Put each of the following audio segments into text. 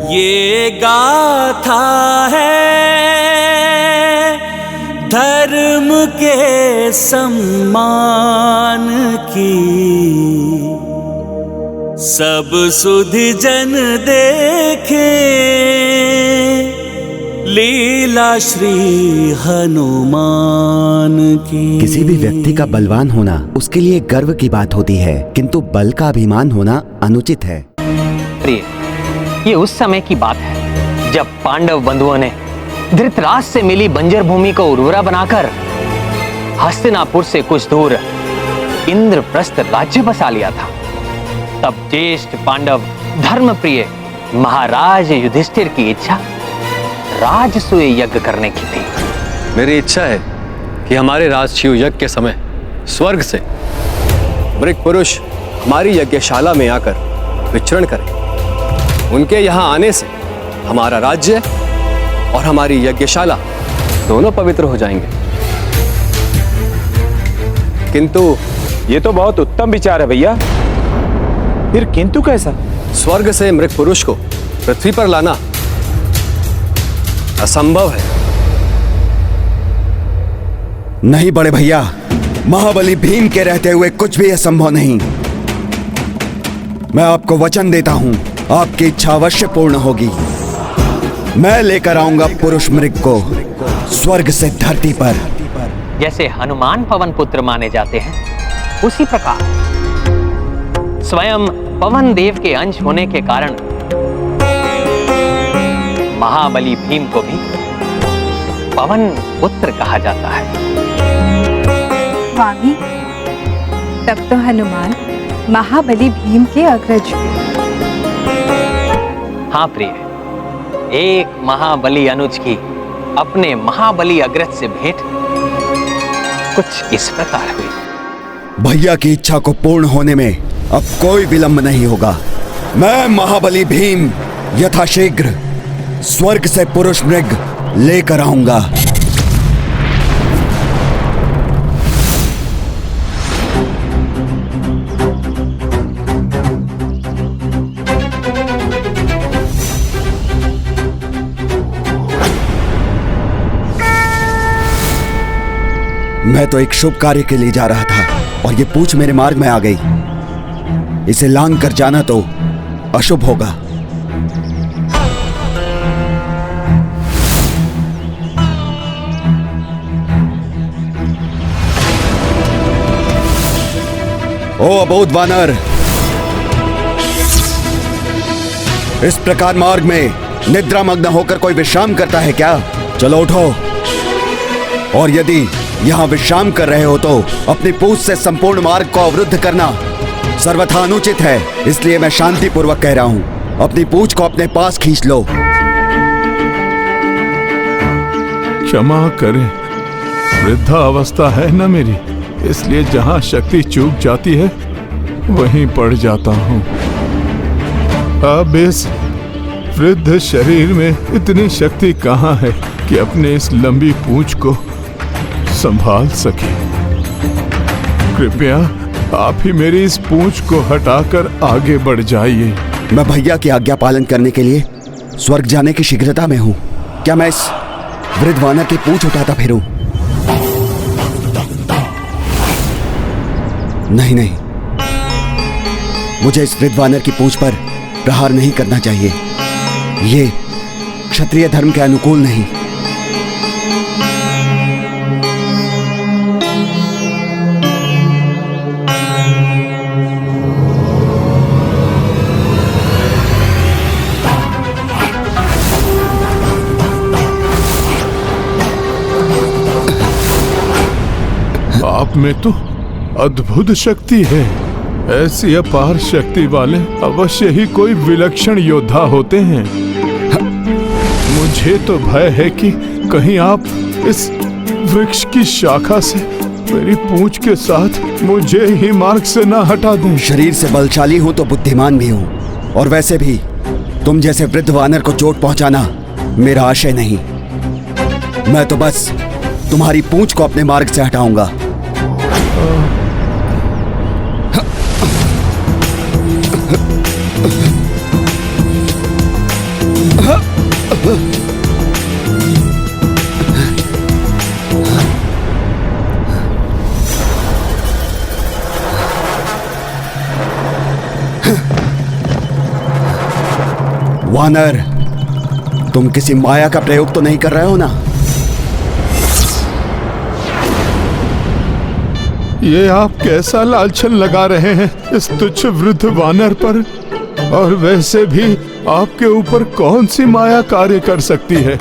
ये गाथा है धर्म के सम्मान की, सब सुधि जन देखे लीला श्री हनुमान की। किसी भी व्यक्ति का बलवान होना उसके लिए गर्व की बात होती है, किंतु बल का अभिमान होना अनुचित है। प्रिय, ये उस समय की बात है जब पांडव बंधुओं ने धृतराष्ट्र से मिली बंजर भूमि को उर्वरा बनाकर हस्तिनापुर से कुछ दूर इंद्रप्रस्थ राज्य बसा लिया था। तब ज्येष्ठ पांडव धर्म प्रिय महाराज युधिष्ठिर की इच्छा राजसूय यज्ञ करने की थी। मेरी इच्छा है कि हमारे राजसूय यज्ञ के समय स्वर्ग से मृग पुरुष हमारी यज्ञशाला में आकर विचरण करें। उनके यहाँ आने से हमारा राज्य और हमारी यज्ञशाला दोनों पवित्र हो जाएंगे। किंतु ये तो बहुत उत्तम विचार है भैया। फिर किंतु कैसा? स्वर्ग से मृग पुरुष को पृथ्वी पर लाना असंभव है। नहीं बड़े भैया, महाबली भीम के रहते हुए कुछ भी असंभव नहीं। मैं आपको वचन देता हूं, आपकी इच्छा अवश्य पूर्ण होगी। मैं लेकर आऊंगा पुरुष मृग को स्वर्ग से धरती पर। जैसे हनुमान पवन पुत्र माने जाते हैं, उसी प्रकार स्वयं पवन देव के अंश होने के कारण महाबली भीम को भी पवन पुत्र कहा जाता है। स्वामी, तब तो हनुमान महाबली भीम के अग्रज हुए। हाँ प्रिय, एक महाबली अनुज की अपने महाबली अग्रज से भेंट कुछ इस प्रकार हुई। भैया की इच्छा को पूर्ण होने में अब कोई विलंब नहीं होगा। मैं महाबली भीम यथाशीघ्र स्वर्ग से पुरुष मृग लेकर आऊंगा। मैं तो एक शुभ कार्य के लिए जा रहा था और ये पूंछ मेरे मार्ग में आ गई। इसे लांघ कर जाना तो अशुभ होगा। ओ अबोध वानर, इस प्रकार मार्ग में निद्रामग्न होकर कोई विश्राम करता है क्या? चलो उठो, और यदि यहां विश्राम कर रहे हो तो अपनी पूंछ से संपूर्ण मार्ग को अवरुद्ध करना सर्वथा अनुचित है। इसलिए मैं शांति पूर्वक कह रहा हूं, अपनी पूंछ को अपने पास खींच लो। क्षमा करें, वृद्धा अवस्था है न मेरी, इसलिए जहां शक्ति चूक जाती है वहीं पड़ जाता हूं। अब इस वृद्ध शरीर में इतनी शक्ति कहां है कि अपने इस लंबी पूंछ को संभाल सके। कृपया आप ही मेरी इस पूंछ को हटाकर आगे बढ़ जाइए। मैं भैया की आज्ञा पालन करने के लिए स्वर्ग जाने की शीघ्रता में हूं। क्या मैं इस वृद्ध वानर की पूंछ उठाता फिरूं? नहीं नहीं, मुझे इस वृद्ध वानर की पूंछ पर प्रहार नहीं करना चाहिए। ये क्षत्रिय धर्म के अनुकूल नहीं। आप में तो अद्भुत शक्ति है। ऐसी अपार शक्ति वाले अवश्य ही कोई विलक्षण योद्धा होते हैं। मुझे तो भय है कि कहीं आप इस वृक्ष की शाखा से मेरी पूंछ के साथ मुझे ही मार्ग से ना हटा दें। शरीर से बलशाली हूं तो बुद्धिमान भी हूं, और वैसे भी तुम जैसे वृद्ध वानर को चोट पहुंचाना मेरा आशय नहीं। मैं तो बस तुम्हारी पूंछ को अपने मार्ग से हटाऊंगा। वानर, तुम किसी माया का प्रयोग तो नहीं कर रहे हो ना? ये आप कैसा लालछन लगा रहे हैं इस तुच्छ वृद्ध वानर पर? और वैसे भी आपके ऊपर कौन सी माया कार्य कर सकती है?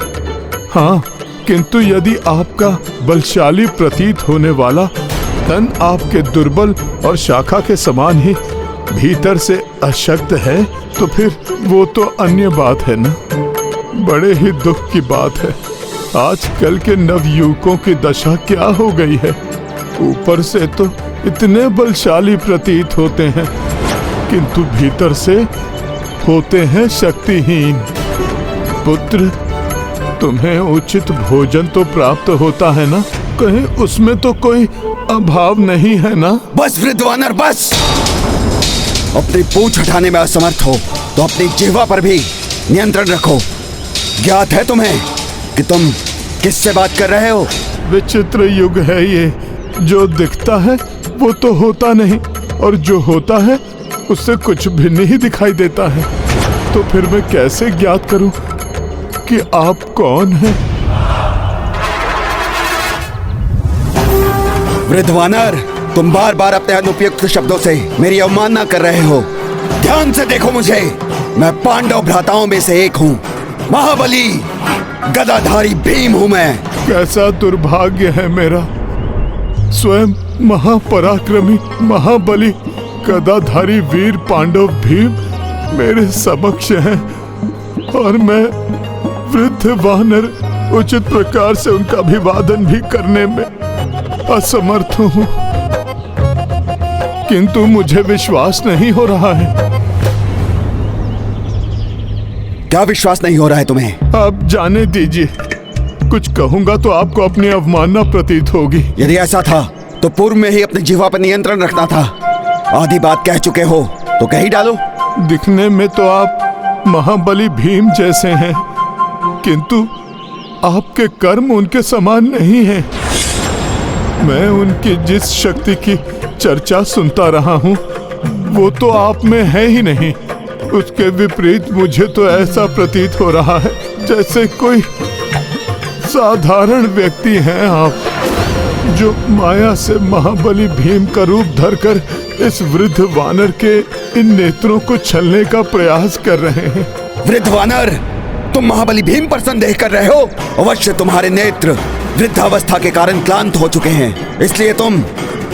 हाँ, किंतु यदि आपका बलशाली प्रतीत होने वाला तन आपके दुर्बल और शाखा के समान ही भीतर से अशक्त है, तो फिर वो तो अन्य बात है ना। बड़े ही दुख की बात है, आजकल के नवयुवकों की दशा क्या हो गई है। ऊपर से तो इतने बलशाली प्रतीत होते हैं, किंतु भीतर से होते हैं शक्तिहीन। पुत्र, तुम्हें उचित भोजन तो प्राप्त होता है ना? कहीं उसमें तो कोई अभाव नहीं है ना? बस वृद्ध वानर, बस। अपनी पूंछ हटाने में असमर्थ हो तो अपनी जिह्वा पर भी नियंत्रण रखो। ज्ञात है तुम्हें कि तुम किससे बात कर रहे हो? विचित्र युग है ये, जो दिखता है वो तो होता नहीं, और जो होता है उससे कुछ भी नहीं दिखाई देता है। तो फिर मैं कैसे ज्ञात करूं कि आप कौन हैं? वृद्ध वानर, तुम बार बार अपने अनुपयुक्त शब्दों से मेरी अवमानना कर रहे हो। ध्यान से देखो मुझे, मैं पांडव भ्राताओं में से एक हूँ। महाबली गदाधारी भीम हूँ मैं। कैसा दुर्भाग्य है मेरा, स्वयं महापराक्रमी महाबली गदाधारी वीर पांडव भीम मेरे समक्ष हैं, और मैं वृद्ध वानर उचित प्रकार से उनका अभिवादन भी करने में असमर्थ हूँ। किंतु मुझे विश्वास नहीं हो रहा है। क्या विश्वास नहीं हो रहा है तुम्हें? आप जाने दीजिए, कुछ कहूंगा तो आपको अपनी अवमानना प्रतीत होगी। यदि ऐसा था तो पूर्व में ही अपनी जिह्वा पर नियंत्रण रखना था। आधी बात कह चुके हो तो कह ही डालो। दिखने में तो आप महाबली भीम जैसे हैं, किंतु आपके कर्म उनके समान नहीं हैं। मैं उनकी जिस शक्ति की चर्चा सुनता रहा हूँ वो तो आप में है ही नहीं। उसके विपरीत मुझे तो ऐसा प्रतीत हो रहा है जैसे कोई साधारण व्यक्ति हैं आप, जो माया से महाबली भीम का रूप धरकर इस वृद्ध वानर के इन नेत्रों को छलने का प्रयास कर रहे हैं। वृद्ध वानर, तुम महाबली भीम पर संदेह कर रहे हो? अवश्य तुम्हारे नेत्र वृद्धावस्था के कारण क्लांत हो चुके हैं, इसलिए तुम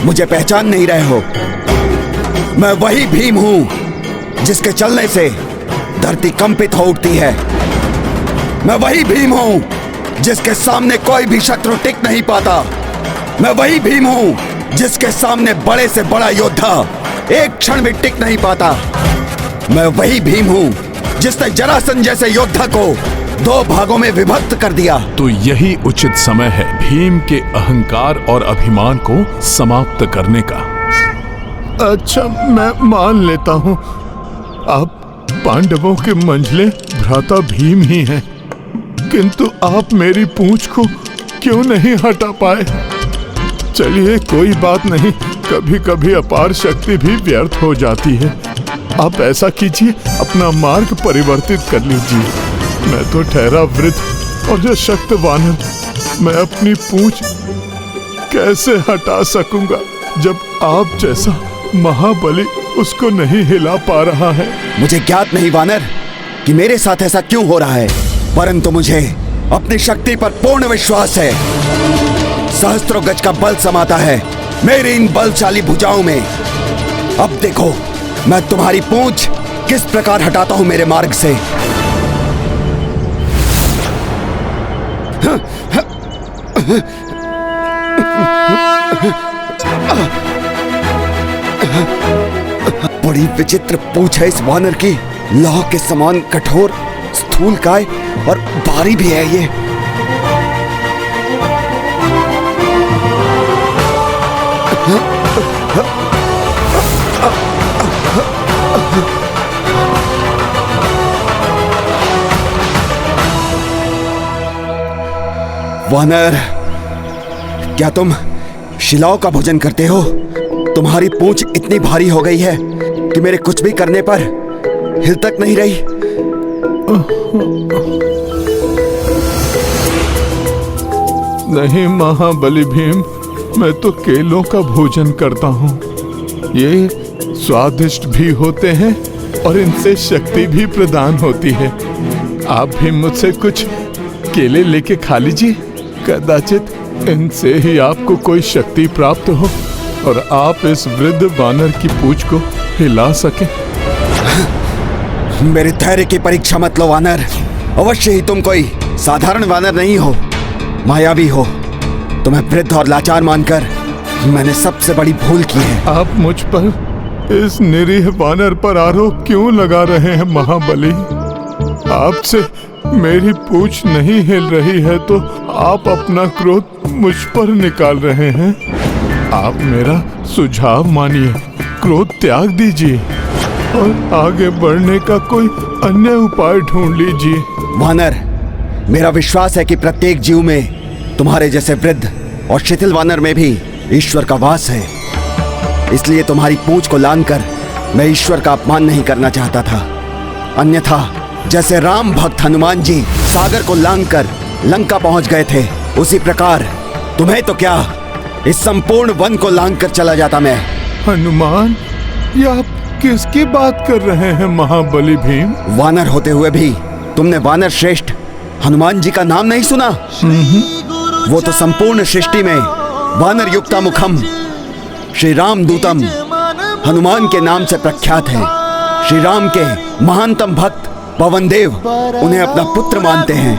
मुझे पहचान नहीं रहे हो। मैं वही भीम हूं जिसके चलने से धरती कंपित हो उठती है। मैं वही भीम हूं जिसके सामने कोई भी शत्रु टिक नहीं पाता। मैं वही भीम हूं जिसके सामने बड़े से बड़ा योद्धा एक क्षण भी टिक नहीं पाता। मैं वही भीम हूं जिसने जरासंध जैसे योद्धा को 2 भागों में विभक्त कर दिया। तो यही उचित समय है भीम के अहंकार और अभिमान को समाप्त करने का। अच्छा, मैं मान लेता हूँ आप पांडवों के मंझले भ्राता भीम ही हैं, किंतु आप मेरी पूंछ को क्यों नहीं हटा पाए? चलिए, कोई बात नहीं, कभी कभी अपार शक्ति भी व्यर्थ हो जाती है। आप ऐसा कीजिए, अपना मार्ग परिवर्तित कर लीजिए। मैं तो ठहरा वृद्ध और जो शक्त वानर, मैं अपनी पूंछ कैसे हटा सकूंगा जब आप जैसा महाबली उसको नहीं हिला पा रहा है? मुझे ज्ञात नहीं वानर कि मेरे साथ ऐसा क्यों हो रहा है, परंतु मुझे अपनी शक्ति पर पूर्ण विश्वास है। सहस्त्रों गज का बल समाता है मेरी इन बलशाली भुजाओं में। अब देखो मैं तुम्हारी पूंछ किस प्रकार हटाता हूं मेरे मार्ग से। बड़ी विचित्र पूंछ है इस वानर की, लौह के समान कठोर, स्थूलकाय और भारी भी है ये। वानर, क्या तुम शिलाओं का भोजन करते हो? तुम्हारी पूंछ इतनी भारी हो गई है कि मेरे कुछ भी करने पर हिल तक नहीं रही। नहीं महाबली भीम, मैं तो केलों का भोजन करता हूँ। ये स्वादिष्ट भी होते हैं और इनसे शक्ति भी प्रदान होती है। आप भी मुझसे कुछ केले लेके खा लीजिए, कदाचित इनसे ही आपको कोई शक्ति प्राप्त हो और आप इस वृद्ध वानर की पूंछ को हिला सके। मेरे धैर्य की परीक्षा मत लो वानर। अवश्य ही तुम कोई साधारण वानर नहीं हो, मायावी हो। तुम्हें वृद्ध और लाचार मानकर मैंने सबसे बड़ी भूल की है। आप मुझ पर इस निरीह वानर पर आरोप क्यों लगा रहे हैं महाबली? आपसे मेरी पूंछ नहीं हिल रही है तो आप अपना क्रोध मुझ पर निकाल रहे हैं। आप मेरा सुझाव मानिए, क्रोध त्याग दीजिए और आगे बढ़ने का कोई अन्य उपाय ढूंढ लीजिए। वानर, मेरा विश्वास है कि प्रत्येक जीव में तुम्हारे जैसे वृद्ध और शिथिल वानर में भी ईश्वर का वास है। इसलिए तुम्हारी पूंछ को लांघकर मैं ईश्वर का अपमान नहीं करना चाहता था। अन्यथा जैसे राम भक्त हनुमान जी सागर को लांघकर लंका पहुंच गए थे, उसी प्रकार तुम्हें तो क्या, इस संपूर्ण वन को लांघकर चला जाता मैं। हनुमान, ये आप किसकी बात कर रहे हैं महाबली भीम? वानर होते हुए भी तुमने वानर श्रेष्ठ हनुमान जी का नाम नहीं सुना? वो तो संपूर्ण सृष्टि में वानर युक्ता मुखम श्री राम दूतम हनुमान के नाम से प्रख्यात है। श्री राम के महानतम भक्त पवन देव उन्हें अपना पुत्र मानते हैं,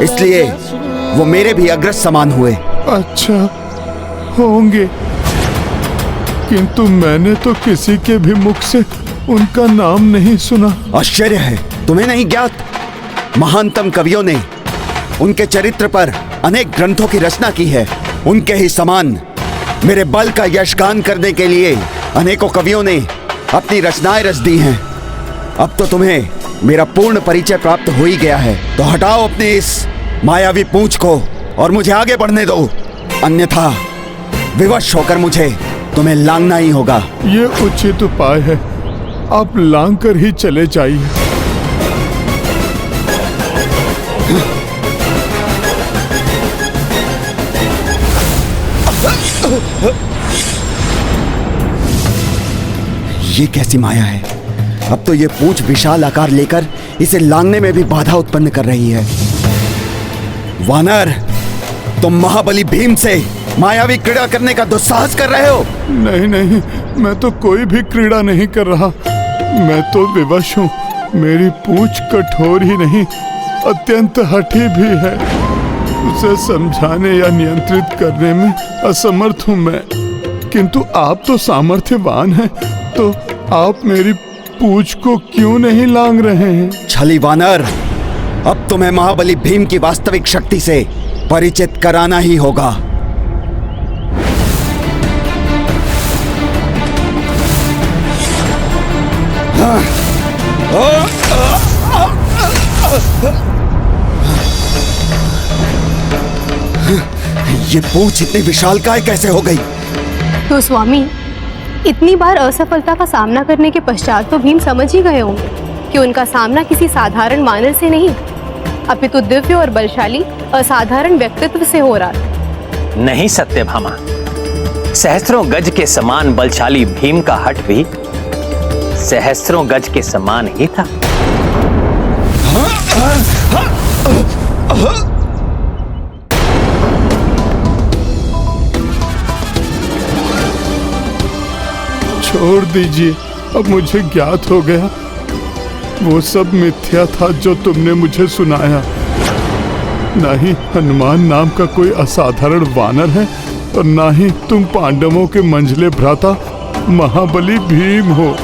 इसलिए वो मेरे भी अग्रज समान हुए। अच्छा, होंगे, किंतु मैंने तो किसी के भी मुख से उनका नाम नहीं सुना। आश्चर्य है, तुम्हें नहीं ज्ञात? महानतम कवियों ने उनके चरित्र पर अनेक ग्रंथों की रचना की है। उनके ही समान मेरे बल का यशगान करने के लिए अनेकों कवियों ने अपनी रचनाएं रच दी हैं। अब तो तुम्हें मेरा पूर्ण परिचय प्राप्त हो ही गया है, तो हटाओ अपनी इस मायावी पूंछ को और मुझे आगे बढ़ने दो, अन्यथा विवश होकर मुझे तुम्हें लांघना ही होगा। ये उचित उपाय है, आप लांघ कर ही चले जाइए। ये कैसी माया है? अब तो ये पूंछ विशाल आकार लेकर इसे लांघने में भी बाधा उत्पन्न कर रही है। वानर, तुम महाबली भीम से मायावी क्रीड़ा करने का दुस्साहस कर रहे हो। नहीं नहीं, मैं तो कोई भी क्रीड़ा नहीं कर रहा। मैं तो विवश हूँ। मेरी पूंछ कठोर ही नहीं, अत्यंत हठी भी है। उसे समझाने या नियंत्रित करने में असमर्थ हूँ मैं। किंतु आप तो सामर्थ्यवान हैं, तो आप मेरी पूंछ को क्यों नहीं लांघ रहे हैं? छली वानर, अब तुम्हें महाबली भीम की वास्तविक शक्ति से परिचित कराना ही होगा। ये पूंछ इतनी विशालकाय कैसे हो गई? तो स्वामी, इतनी बार असफलता का सामना करने के पश्चात तो भीम समझ ही गए होंगे कि उनका सामना किसी साधारण वानर से नहीं, अपितु दिव्य और बलशाली असाधारण व्यक्तित्व से हो रहा। नहीं सत्यभामा, सहस्त्रों गज के समान बलशाली भीम का हट भी सहस्त्रों गज के समान ही था। छोड़ दीजिए, अब मुझे ज्ञात हो गया वो सब मिथ्या था जो तुमने मुझे सुनाया। ना ही हनुमान नाम का कोई असाधारण वानर है और ना ही तुम पांडवों के मंझले भ्राता महाबली भीम हो।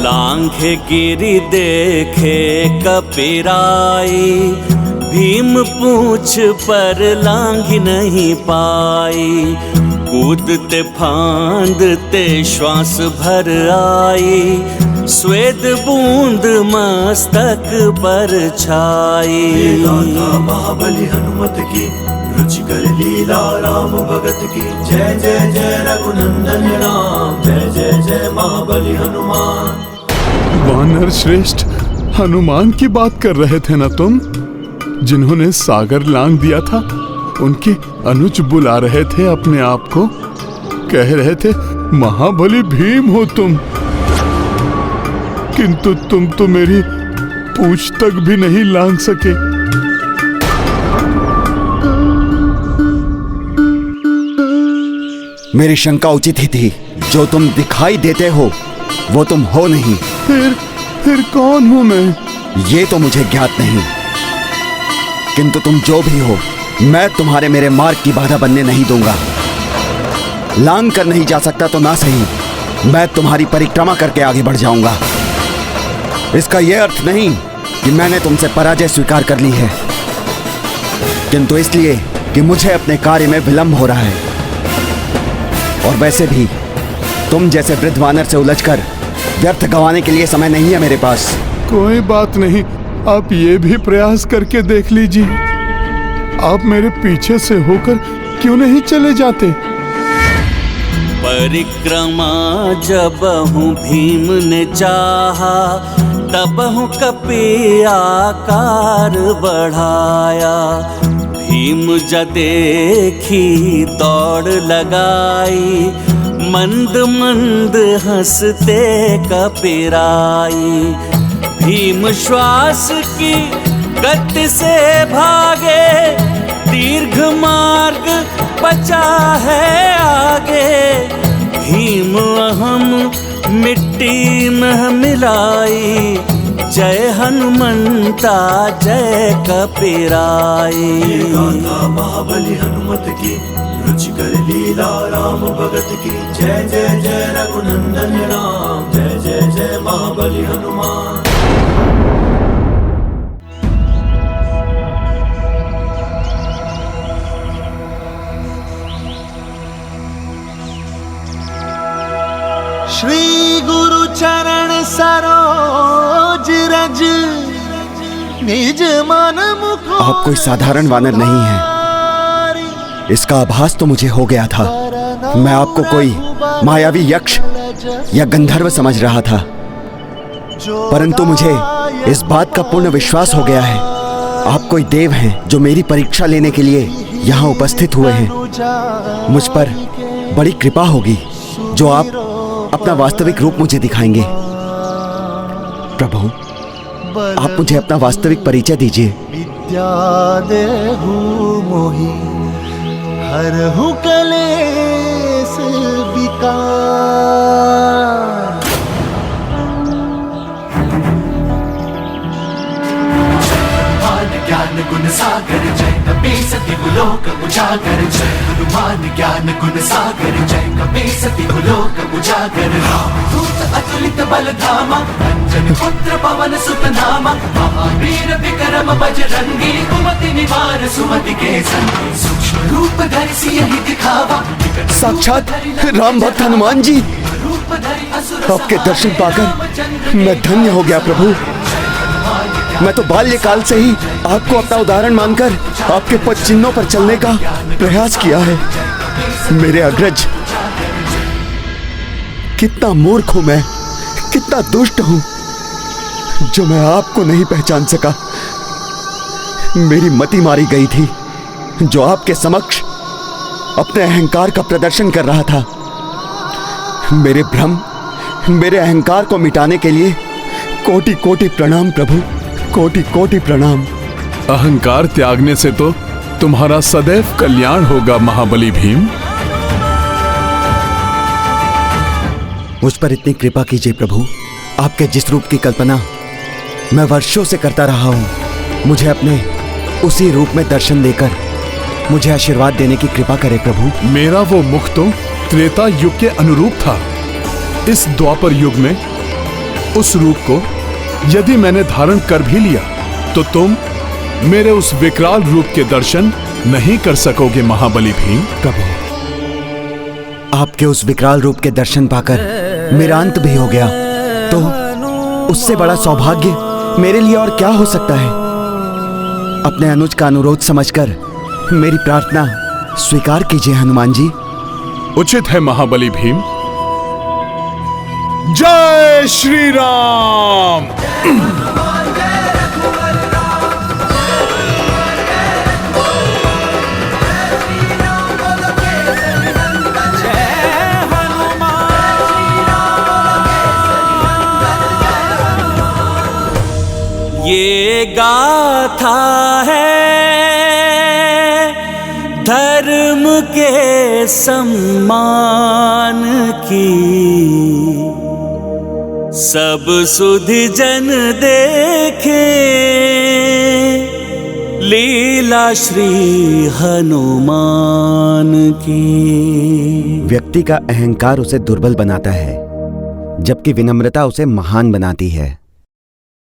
लांघे गिरि देखे कपिराई, भीम पूछ पर लांघ नहीं पाई, कूदते फांदते श्वास भर आई, स्वेद बूंद मस्तक पर छाई। महाबली हनुमत की रुचिकर लीला राम भगत की, जय जय जय रघुनंदन राम, जय जय जय महाबली हनुमान। वानर श्रेष्ठ हनुमान की बात कर रहे थे ना तुम, जिन्होंने सागर लांघ दिया था? उनके अनुज बुला रहे थे अपने आप को, कह रहे थे महाबली भीम हो तुम, किंतु तुम तो मेरी पूछ तक भी नहीं लांघ सके। मेरी शंका उचित ही थी। जो तुम दिखाई देते हो वो तुम हो नहीं। फिर कौन हूं मैं? ये तो मुझे ज्ञात नहीं, किंतु तुम जो भी हो, मैं तुम्हारे मेरे मार्ग की बाधा बनने नहीं दूंगा। लांघ कर नहीं जा सकता तो ना सही, मैं तुम्हारी परिक्रमा करके आगे बढ़ जाऊंगा। इसका यह अर्थ नहीं कि मैंने तुमसे पराजय स्वीकार कर ली है, किंतु इसलिए कि मुझे अपने कार्य में विलंब हो रहा है। और वैसे भी तुम जैसे वृद्ध वानर से उलझकर व्यर्थ गंवाने के लिए समय नहीं है मेरे पास। कोई बात नहीं, आप ये भी प्रयास करके देख लीजिए। आप मेरे पीछे से होकर क्यों नहीं चले जाते? परिक्रमा जबहु भीम ने चाहा, तबहु कपि आकार बढ़ाया। भीम ज देखी दौड़ लगाई, मंद मंद हंसते कपिराई। भीम श्वास की गति से भागे, दीर्घ मार्ग बचा है आगे। भीम अहम मिट्टी में मिलाई, जय हनुमंता जय कपिराई। महाबली हनुमत की रुचिकर लीला राम भगत की, जय जय जय रघुनंदन राम, जय जय जय महाबली हनुमान। श्री गुरु चरण सरोज रज, निज मन मुख। आप कोई साधारण वानर नहीं है, इसका आभास तो मुझे हो गया था। मैं आपको कोई मायावी यक्ष या गंधर्व समझ रहा था, परंतु मुझे इस बात का पूर्ण विश्वास हो गया है आप कोई देव हैं जो मेरी परीक्षा लेने के लिए यहाँ उपस्थित हुए हैं। मुझ पर बड़ी कृपा होगी जो आप अपना वास्तविक रूप मुझे दिखाएंगे। प्रभु, आप मुझे अपना वास्तविक परिचय दीजिए। विद्या देहु मोहि, हरहु कलेश विकार। ज्ञान गुण सागर जय कपीसति लोक उजागर, जय हनुमान ज्ञान गुण सागर जय कपीसति लोक उजागर। रामदूत अतुलित बल धामा, अंजन पुत्र पवन सुत नामा। महावीर विक्रम बजरंगी, कुमति निवार सुमति के संगी। सूक्ष्म रूप धरि सियहि दिखावा, साक्षात राम भक्त हनुमान जी, आपके दर्शन पाकर मैं धन्य हो गया प्रभु। मैं तो बाल्यकाल से ही आपको अपना उदाहरण मानकर आपके पद चिन्हों पर चलने का प्रयास किया है। मेरे अग्रज, कितना मूर्ख हूं मैं, कितना दुष्ट हूं जो मैं आपको नहीं पहचान सका। मेरी मति मारी गई थी जो आपके समक्ष अपने अहंकार का प्रदर्शन कर रहा था। मेरे भ्रम, मेरे अहंकार को मिटाने के लिए कोटि कोटि प्रणाम प्रभु, कोटि कोटि प्रणाम। अहंकार त्यागने से तो तुम्हारा सदैव कल्याण होगा महाबली भीम। मुझ पर इतनी कृपा कीजिए प्रभु। आपके जिस रूप की कल्पना मैं वर्षों से करता रहा हूं, मुझे अपने उसी रूप में दर्शन देकर मुझे आशीर्वाद देने की कृपा करें प्रभु। मेरा वो मुख तो त्रेता युग के अनुरूप था। इस द्वापर युग में उस रूप को यदि मैंने धारण कर भी लिया तो तुम मेरे उस विकराल रूप के दर्शन नहीं कर सकोगे महाबली भीम। प्रभु, आपके उस विकराल रूप के दर्शन पाकर मेरा अंत भी हो गया, तो उससे बड़ा सौभाग्य मेरे लिए और क्या हो सकता है। अपने अनुज का अनुरोध समझकर मेरी प्रार्थना स्वीकार कीजिए हनुमान जी। उचित है महाबली भीम। जय श्री राम। ये गाथा है धर्म के सम्मान की, सब सुधि जन देखे लीला श्री हनुमान की। व्यक्ति का अहंकार उसे दुर्बल बनाता है, जबकि विनम्रता उसे महान बनाती है।